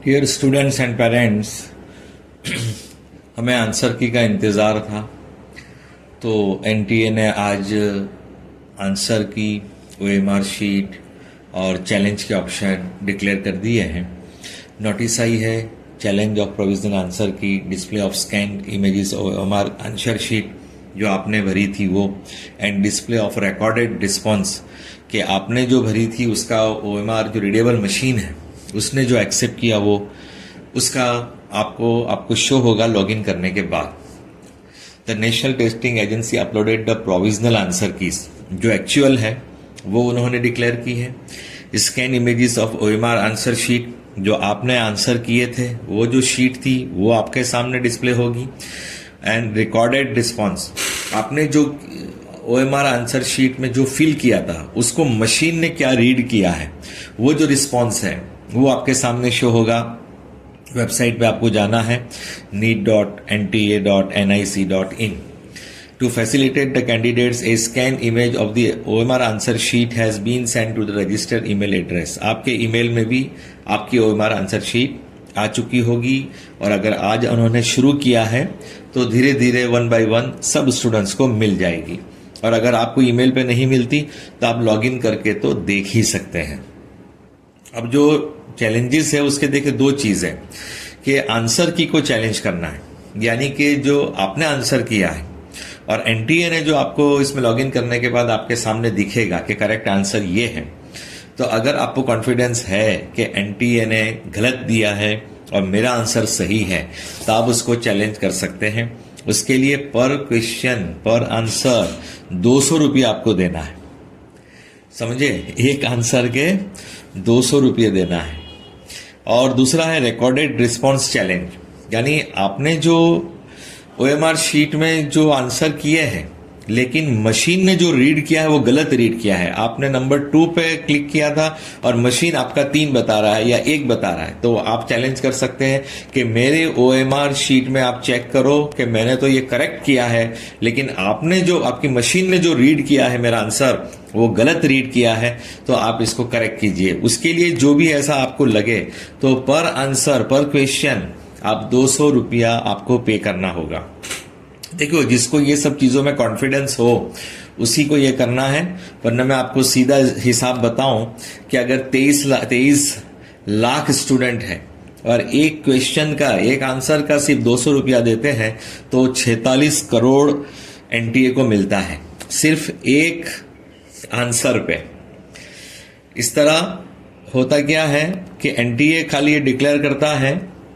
Dear students and parents, हमें answer की का इंतज़ार था। तो एनटीए ने आज आंसर की ओएमआर शीट और चैलेंज के ऑप्शन डिक्लेयर कर दिए हैं। नोटिस आई है चैलेंज ऑफ प्रोविजनल आंसर की, display of scan images OMR answer sheet जो आपने भरी थी वो, and display of recorded response कि आपने जो भरी थी उसका ओएमआर जो रीडेबल मशीन है उसने जो एक्सेप्ट किया वो उसका आपको शो होगा लॉगिन करने के बाद। The national testing agency uploaded the provisional answer keys, जो एक्चुअल है वो उन्होंने डिक्लेयर की है। Scan images of OMR answer sheet, जो आपने आंसर किए थे वो जो शीट थी वो आपके सामने डिस्प्ले होगी। एंड रिकॉर्डेड रिस्पॉन्स, आपने जो ओएमआर आंसर शीट में जो फिल किया था उसको मशीन ने क्या रीड किया है, वो जो रिस्पॉन्स है वो आपके सामने शो होगा। वेबसाइट पे आपको जाना है neet.nta.nic.in। To facilitate the candidates a scan image of the OMR answer sheet has been send to the registered email address. आपके ईमेल में भी आपकी ओएमआर आंसर शीट आ चुकी होगी, और अगर आज उन्होंने शुरू किया है तो धीरे धीरे 1 by 1 सब स्टूडेंट्स को मिल जाएगी। और अगर आपको ईमेल पे नहीं मिलती तो आप लॉगिन करके तो देख ही सकते हैं। अब जो चैलेंजेस है उसके देखिए दो चीज है कि आंसर की को चैलेंज करना है, यानी कि जो आपने आंसर किया है और एनटीए ने जो आपको इसमें लॉगिन करने के बाद आपके सामने दिखेगा कि करेक्ट आंसर ये है। तो अगर आपको कॉन्फिडेंस है कि एनटीए ने गलत दिया है और मेरा आंसर सही है तो आप उसको चैलेंज कर सकते हैं। उसके लिए पर क्वेश्चन पर आंसर 200 रुपये आपको देना है, समझे, एक आंसर के 200 रुपये देना है। और दूसरा है रिकॉर्डेड रिस्पॉन्स चैलेंज, यानी आपने जो ओएमआर शीट में जो आंसर किए हैं लेकिन मशीन ने जो रीड किया है वो गलत रीड किया है। आपने नंबर 2 पे क्लिक किया था और मशीन आपका 3 बता रहा है या 1 बता रहा है, तो आप चैलेंज कर सकते हैं कि मेरे ओएमआर शीट में आप चेक करो कि मैंने तो ये करेक्ट किया है, लेकिन आपने जो आपकी मशीन ने जो रीड किया है मेरा आंसर वो गलत रीड किया है, तो आप इसको करेक्ट कीजिए। उसके लिए जो भी ऐसा आपको लगे तो पर आंसर पर क्वेश्चन आप 200 रुपया आपको पे करना होगा। देखो, जिसको ये सब चीजों में कॉन्फिडेंस हो उसी को ये करना है, वरना मैं आपको सीधा हिसाब बताऊं कि अगर 23 लाख स्टूडेंट है और एक क्वेश्चन का एक आंसर का सिर्फ 200 रुपया देते हैं तो 46 करोड़ एनटीए को मिलता है सिर्फ एक आंसर पे। इस तरह होता क्या है कि एनटीए खाली ये डिक्लेयर करता है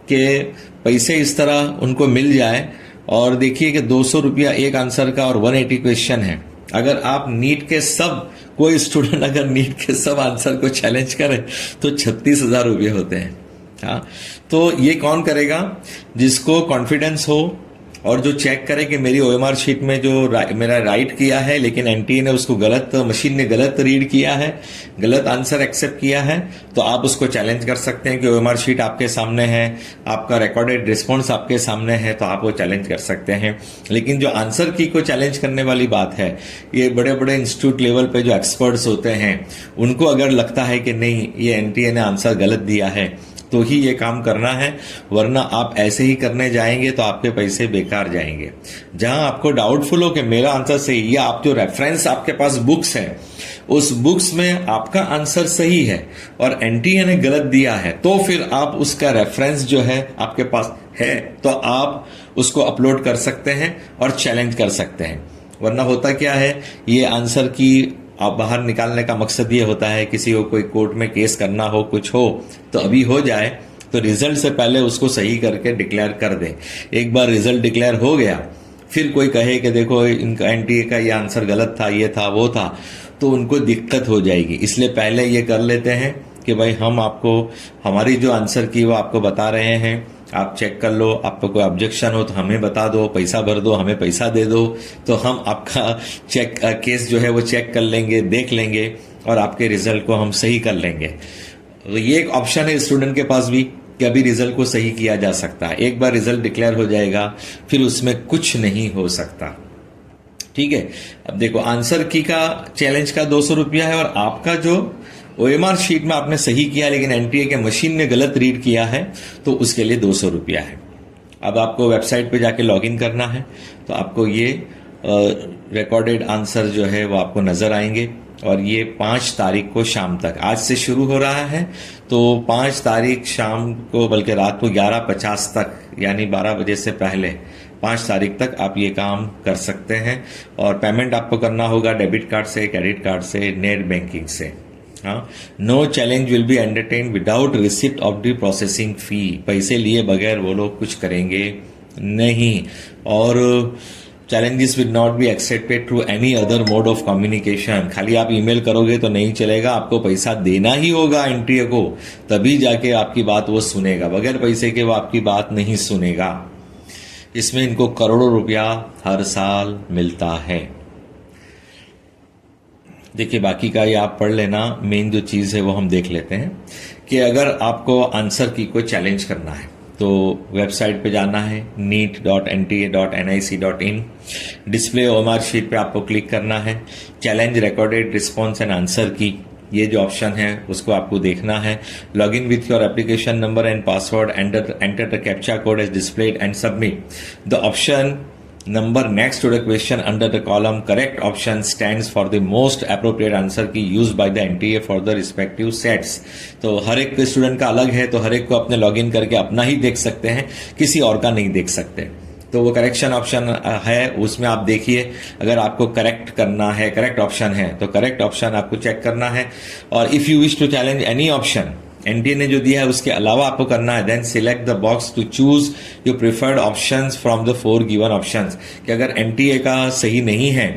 कि पैसे इस तरह उनको मिल जाए, और देखिए कि 200 रुपया एक आंसर का और 180 क्वेश्चन है। अगर आप नीट के सब कोई स्टूडेंट अगर नीट के सब आंसर को चैलेंज करे तो 36,000 रुपये होते हैं। हाँ, तो ये कौन करेगा? जिसको कॉन्फिडेंस हो और जो चेक करे कि मेरी ओएमआर शीट में जो मेरा राइट किया है लेकिन एनटीए ने उसको गलत, मशीन ने गलत रीड किया है, गलत आंसर एक्सेप्ट किया है, तो आप उसको चैलेंज कर सकते हैं कि ओएमआर शीट आपके सामने है, आपका रिकॉर्डेड रिस्पॉन्स आपके सामने है, तो आप वो चैलेंज कर सकते हैं। लेकिन जो आंसर की को चैलेंज करने वाली बात है, ये बड़े बड़े इंस्टीट्यूट लेवल पे जो एक्सपर्ट्स होते हैं उनको अगर लगता है कि नहीं ये एनटीए ने आंसर गलत दिया है तो ही ये काम करना है, वरना आप ऐसे ही करने जाएंगे तो आपके पैसे बेकार जाएंगे। जहां आपको डाउटफुल हो कि मेरा आंसर सही, या आप जो रेफरेंस आपके पास बुक्स है उस बुक्स में आपका आंसर सही है और एनटीए ने गलत दिया है, तो फिर आप उसका रेफरेंस जो है आपके पास है तो आप उसको अपलोड कर सकते हैं और चैलेंज कर सकते हैं। वरना होता क्या है, ये आंसर की आप बाहर निकालने का मकसद ये होता है किसी को कोई कोर्ट में केस करना हो, कुछ हो तो अभी हो जाए, तो रिजल्ट से पहले उसको सही करके डिक्लेयर कर दें। एक बार रिजल्ट डिक्लेयर हो गया फिर कोई कहे कि देखो इनका एनटीए का ये आंसर गलत था, ये था, वो था, तो उनको दिक्कत हो जाएगी। इसलिए पहले ये कर लेते हैं कि भाई हम आपको हमारी जो आंसर की वो आपको बता रहे हैं, आप चेक कर लो, आपको कोई ऑब्जेक्शन हो तो हमें बता दो, पैसा भर दो, हमें पैसा दे दो, तो हम आपका चेक केस जो है वो चेक कर लेंगे, देख लेंगे और आपके रिजल्ट को हम सही कर लेंगे। तो ये एक ऑप्शन है स्टूडेंट के पास भी कि अभी रिजल्ट को सही किया जा सकता है। एक बार रिजल्ट डिक्लेयर हो जाएगा फिर उसमें कुछ नहीं हो सकता। ठीक है, अब देखो आंसर की का चैलेंज का 200 रुपया है और आपका जो OMR शीट में आपने सही किया लेकिन एनटीए के मशीन ने गलत रीड किया है तो उसके लिए 200 रुपया है। अब आपको वेबसाइट पे जाके लॉगिन करना है तो आपको ये रिकॉर्डेड आंसर जो है वो आपको नजर आएंगे और ये 5 तारीख को शाम तक, आज से शुरू हो रहा है तो 5 तारीख शाम को बल्कि रात को 11:50 तक यानी 12 बजे से पहले 5 तारीख तक आप ये काम कर सकते हैं। और पेमेंट आपको करना होगा डेबिट कार्ड से, क्रेडिट कार्ड से, नेट बैंकिंग से। हाँ, no challenge will be entertain without receipt of the processing fee. पैसे लिए बगैर वो लोग कुछ करेंगे नहीं। और challenges will not be accepted through any other mode of communication. खाली आप ईमेल करोगे तो नहीं चलेगा, आपको पैसा देना ही होगा एनटीए को, तभी जाके आपकी बात वो सुनेगा। बगैर पैसे के वो आपकी बात नहीं सुनेगा। इसमें इनको करोड़ों रुपया हर साल मिलता है। देखिए बाकी का ये आप पढ़ लेना, मेन जो चीज है वो हम देख लेते हैं कि अगर आपको आंसर की को चैलेंज करना है तो वेबसाइट पे जाना है neet.nta.nic.in। डिस्प्ले OMR शीट पे आपको क्लिक करना है। Challenge recorded response and answer key ये जो ऑप्शन है उसको आपको देखना है। Log in with your application number and password, enter the captcha code as displayed and submit the option number next to the question under the column correct option stands for the most appropriate answer की used by the NTA for the respective sets। तो हर एक student का अलग है तो हर एक को अपने लॉगिन करके अपना ही देख सकते हैं, किसी और का नहीं देख सकते। तो वो करेक्शन ऑप्शन है, उसमें आप देखिए अगर आपको करेक्ट करना है, करेक्ट ऑप्शन है तो करेक्ट ऑप्शन आपको चेक करना है। और if you wish to challenge any option NTA ने जो दिया है उसके अलावा आपको करना है, then select the box to choose your preferred options from the 4 given options. कि अगर एनटीए का सही नहीं है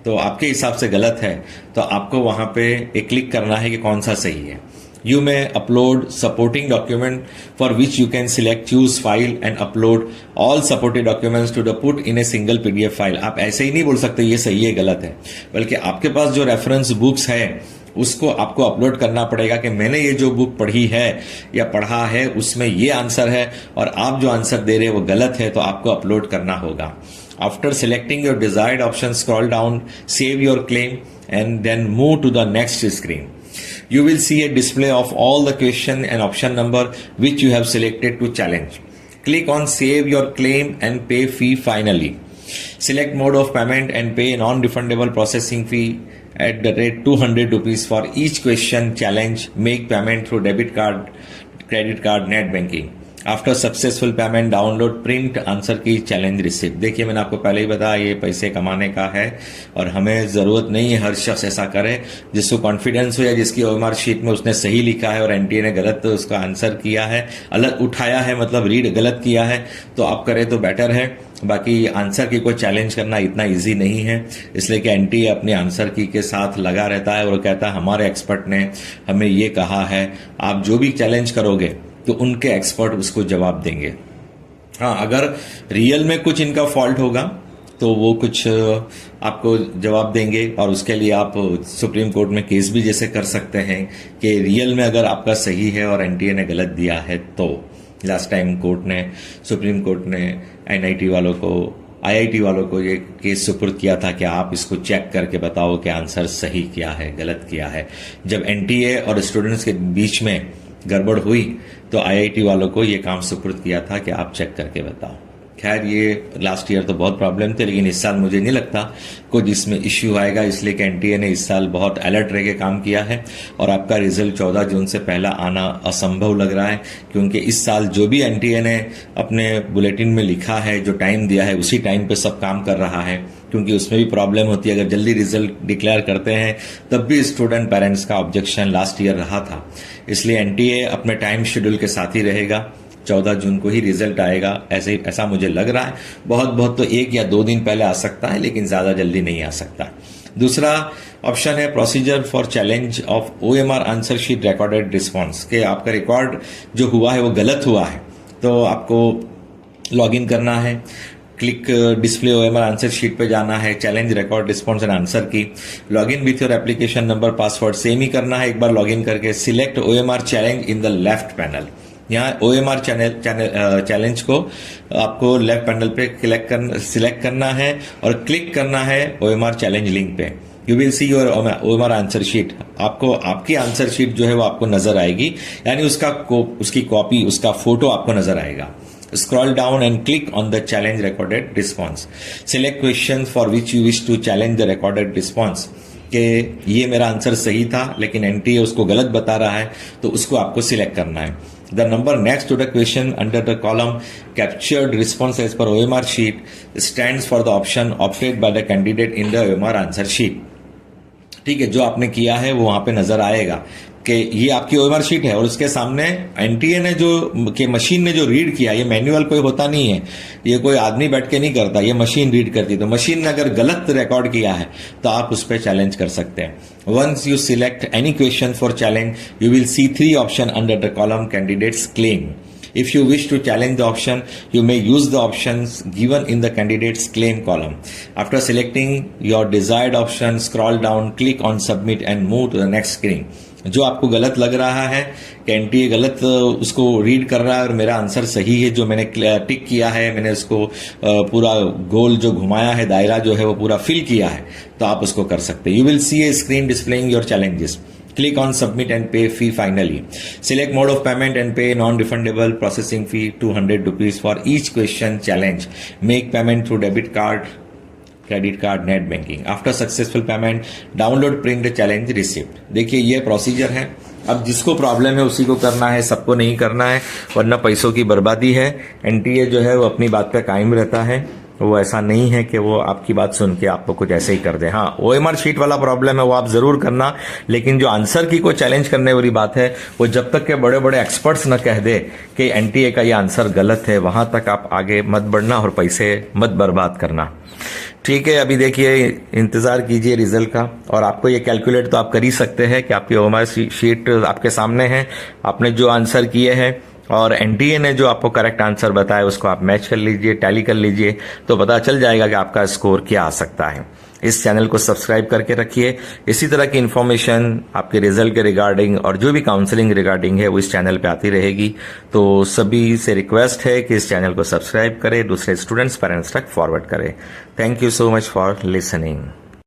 तो आपके हिसाब से गलत है तो आपको वहां पे एक क्लिक करना है कि कौन सा सही है। You may upload supporting document for which you can select choose file and upload all supported documents to the put in a single PDF file। आप ऐसे ही नहीं बोल सकते ये सही है गलत है, बल्कि आपके पास जो रेफरेंस बुक्स है उसको आपको अपलोड करना पड़ेगा कि मैंने ये जो बुक पढ़ी है या पढ़ा है उसमें ये आंसर है और आप जो आंसर दे रहे हैं वो गलत है तो आपको अपलोड करना होगा। After selecting your desired option, scroll down, save your claim and then move to the next screen। You will see a display of all the question and option number which you have selected to challenge। Click on save your claim and pay fee finally। Select mode of payment and pay non-refundable processing fee at the rate 200 rupees for each question challenge। Make payment through debit card, credit card, net banking। After successful payment download print answer की challenge receipt. देखिए मैंने आपको पहले ही बताया ये पैसे कमाने का है और हमें जरूरत नहीं है हर शख्स ऐसा करे। जिसको कॉन्फिडेंस हो या जिसकी OMR शीट में उसने सही लिखा है और एनटीए ने गलत तो उसका आंसर किया है, अलग उठाया है मतलब रीड गलत किया है, तो आप करें तो बेटर है। बाकी आंसर की को चैलेंज करना इतना इजी नहीं है, इसलिए कि एनटीए अपने आंसर की के साथ लगा रहता है और कहता है हमारे एक्सपर्ट ने हमें ये कहा है। आप जो भी चैलेंज करोगे तो उनके एक्सपर्ट उसको जवाब देंगे। हाँ, अगर रियल में कुछ इनका फॉल्ट होगा तो वो कुछ आपको जवाब देंगे और उसके लिए आप सुप्रीम कोर्ट में केस भी जैसे कर सकते हैं कि रियल में अगर आपका सही है और एनटीए ने गलत दिया है तो। लास्ट टाइम सुप्रीम कोर्ट ने एनआईटी वालों को, आईआईटी वालों को ये केस सुपुर्द किया था कि आप इसको चेक करके बताओ कि आंसर सही किया है गलत किया है। जब एनटीए और स्टूडेंट्स के बीच में गड़बड़ हुई तो आईआईटी वालों को ये काम सुपुर्द किया था कि आप चेक करके बताओ। खैर ये लास्ट ईयर तो बहुत प्रॉब्लम थे, लेकिन इस साल मुझे नहीं लगता कुछ इसमें इश्यू आएगा, इसलिए कि एनटीए ने इस साल बहुत अलर्ट रह के काम किया है और आपका रिजल्ट 14 जून से पहला आना असंभव लग रहा है, क्योंकि इस साल जो भी एनटीए ने अपने बुलेटिन में लिखा है, जो टाइम दिया है उसी टाइम पे सब काम कर रहा है। क्योंकि उसमें भी प्रॉब्लम होती है, अगर जल्दी रिजल्ट डिक्लेयर करते हैं तब भी स्टूडेंट पेरेंट्स का ऑब्जेक्शन लास्ट ईयर रहा था। इसलिए एनटीए अपने टाइम शेड्यूल के साथ ही रहेगा, 14 जून को ही रिजल्ट आएगा, ऐसा मुझे लग रहा है। बहुत तो 1 या 2 दिन पहले आ सकता है, लेकिन ज्यादा जल्दी नहीं आ सकता। दूसरा ऑप्शन है procedure for challenge of OMR answer sheet recorded response, के आपका रिकॉर्ड जो हुआ है वो गलत हुआ है तो आपको लॉगिन करना है। Click display OMR answer sheet पे जाना है, challenge record response and answer key. Login with your application number password same ही करना है एक बार लॉगिन करके। Select OMR challenge in the left panel. यहाँ OMR चैलेंज को आपको लेफ्ट पैनल पे सिलेक्ट करना है और क्लिक करना है OMR चैलेंज लिंक पे। You will see your OMR answer sheet, आपको आपकी आंसर शीट जो है वो आपको नजर आएगी, यानी उसकी कॉपी, उसका फोटो आपको नजर आएगा। Scroll down and click on the challenge recorded response. Select questions for which you wish to challenge the recorded response. कि ये मेरा आंसर सही था लेकिन एनटीए उसको गलत बता रहा है, तो उसको आपको सिलेक्ट करना है। The number next to the question under the column captured response as per OMR sheet stands for the option opted by the candidate in the OMR answer sheet. ठीक है, जो आपने किया है वो वहां पे नजर आएगा कि ये आपकी OMR शीट है और उसके सामने एनटीए ने मशीन ने जो रीड किया, ये मैनुअल कोई होता नहीं है, ये कोई आदमी बैठ के नहीं करता, ये मशीन रीड करती है। तो मशीन ने अगर गलत रिकॉर्ड किया है तो आप उस पर चैलेंज कर सकते हैं। Once you select any question for challenge you will see 3 option under the column candidates claim. If you wish to challenge the option, you may use the options given in the candidate's claim column. After selecting your desired option, scroll down, click on submit and move to the next screen. जो आपको गलत लग रहा है कि NTA गलत उसको read कर रहा है और मेरा आंसर सही है, जो मैंने टिक किया है, मैंने उसको पूरा गोल जो घुमाया है, दायरा जो है वो पूरा फिल किया है, तो आप उसको कर सकते हैं। You will C A screen displaying your challenges. Click on submit and pay fee finally. Select mode of payment and pay non-refundable processing fee 200 rupees for each question challenge. Make payment through debit card, credit card, net banking. After successful payment, download print the challenge receipt. देखिए ये procedure है। अब जिसको problem है उसी को करना है, सबको नहीं करना है, वरना पैसों की बर्बादी है। एनटीए जो है वो अपनी बात पे कायम रहता है, वो ऐसा नहीं है कि वो आपकी बात सुन के आपको कुछ ऐसे ही कर दे। हाँ, OMR शीट वाला प्रॉब्लम है वो आप जरूर करना, लेकिन जो आंसर की को चैलेंज करने वाली बात है वो जब तक के बड़े बड़े एक्सपर्ट्स न कह दे कि एनटीए का ये आंसर गलत है, वहां तक आप आगे मत बढ़ना और पैसे मत बर्बाद करना। ठीक है, अभी देखिए इंतजार कीजिए रिजल्ट का, और आपको ये कैलकुलेट तो आप कर ही सकते हैं कि आपकी OMR शीट आपके सामने है, आपने जो आंसर किए हैं और एनटीए ने जो आपको करेक्ट आंसर बताया उसको आप मैच कर लीजिए, टैली कर लीजिए, तो पता चल जाएगा कि आपका स्कोर क्या आ सकता है। इस चैनल को सब्सक्राइब करके रखिए। इसी तरह की इन्फॉर्मेशन आपके रिजल्ट के रिगार्डिंग और जो भी काउंसलिंग रिगार्डिंग है वो इस चैनल पे आती रहेगी। तो सभी से रिक्वेस्ट है कि इस चैनल को सब्सक्राइब करें, दूसरे स्टूडेंट्स पेरेंट्स तक फॉरवर्ड करें। Thank you so much for listening.